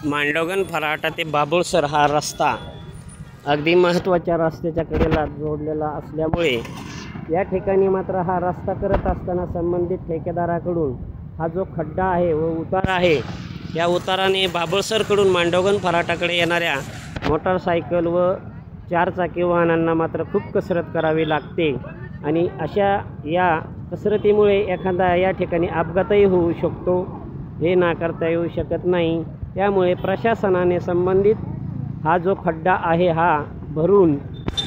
मांडवगण फराटा ते बाबुळसर हा रस्ता अगदी महत्त्वाच्या रस्त्याच्या कडेला जोडलेला असल्यामुळे या ठिकाणी मात्र हा रस्ता करत असताना संबंधित ठेकेदाराकडून हा जो खड्डा आहे व उतार आहे, या उताराने बाबुळसरकडून मांडवगण फराटाकडे येणाऱ्या मोटारसायकल व चारचाकी वाहनांना मात्र खूप कसरत करावी लागते आणि अशा या कसरतीमुळे एखादा या ठिकाणी अपघातही होऊ शकतो, हे नाकारता येऊ शकत नाही। त्यामुळे प्रशासनाने संबंधित हा जो खड्डा आहे हा भरून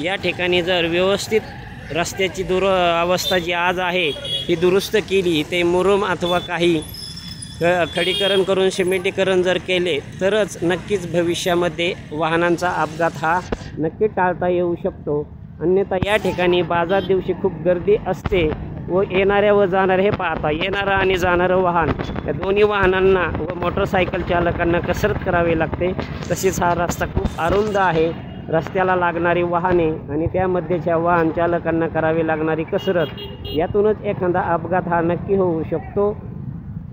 या ठिकाणी जर व्यवस्थित रस्त्याची अवस्था जी आज आहे ती दुरुस्त केली, ते मुरुम अथवा काही खडीकरण करून सिमेंटीकरण जर केले तरच नक्कीच भविष्यामध्ये वाहनांचा अपघात हा नक्की टाळता येऊ शकतो। अन्यथा या ठिकाणी बाजार दिवशी खूप गर्दी असते व येणाऱ्या व जाणाऱ्या, हे पाहता येणारं आणि जाणारं वाहन या दोन्ही वाहनांना व मोटरसायकल चालकांना कसरत करावी लागते। तसेच हा रस्ता खूप अरुंद आहे, रस्त्याला लागणारी वाहने आणि त्यामध्येच्या वाहन चालकांना करावी लागणारी कसरत, यातूनच एखादा अपघात हा नक्की होऊ शकतो।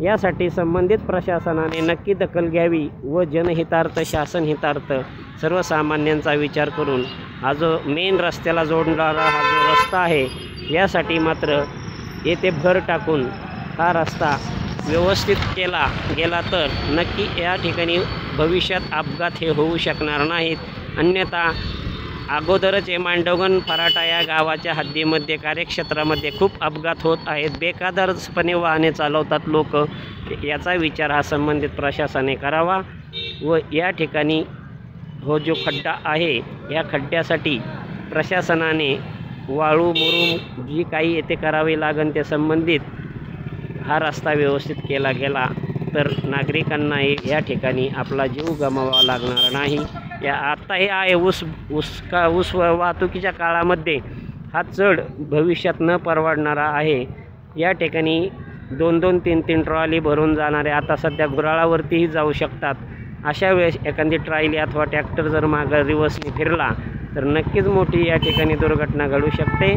यासाठी संबंधित प्रशासनाने नक्की दखल घ्यावी व जनहितार्थ, शासन हितार्थ, सर्वसामान्यांचा विचार करून हा जो मेन रस्त्याला जोडणारा हा जो रस्ता आहे यासाठी मात्र येथे भर टाकून हा रस्ता व्यवस्थित केला गेला तर नक्की या ठिकाणी भविष्यात अपघात हे होऊ शकणार नाहीत। अन्यथा अगोदरच हे मांडवगण फराटा या गावाच्या हद्दीमध्ये, कार्यक्षेत्रामध्ये खूप अपघात होत आहेत। बेकायदेशीरपणे वाहने चालवतात लोक, याचा विचार हा संबंधित प्रशासनाने करावा व या ठिकाणी हो जो खड्डा आहे या खड्ड्यासाठी प्रशासनाने वाळू मुरुम जी काही येथे करावे लागेल ते संबंधित हा रस्ता व्यवस्थित केला गेला तर नागरिकांना या ठिकाणी आपला जीव गमवावा लागणार नाही। या आता हे आहे ऊस वाहतुकीच्या काळामध्ये हा चढ भविष्यात न परवडणारा आहे। या ठिकाणी 2-2, 3-3 ट्रॉली भरून जाणारे आता सध्या गुराळावरतीही जाऊ शकतात। अशा वेळेस एखादी ट्रॉली अथवा ट्रॅक्टर जर मागं रिवर्सने फिरला तर नक्कीच मोठी या ठिकाणी दुर्घटना घडू शकते।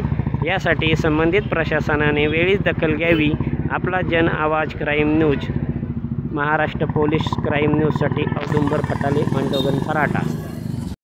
यासाठी संबंधित प्रशासनाने वेळीच दखल घ्यावी। आपला Jan Awaaz crime news, Maharashtra police crime न्यूजसाठी औदुंबर फटाले, मांडवगण फराटा।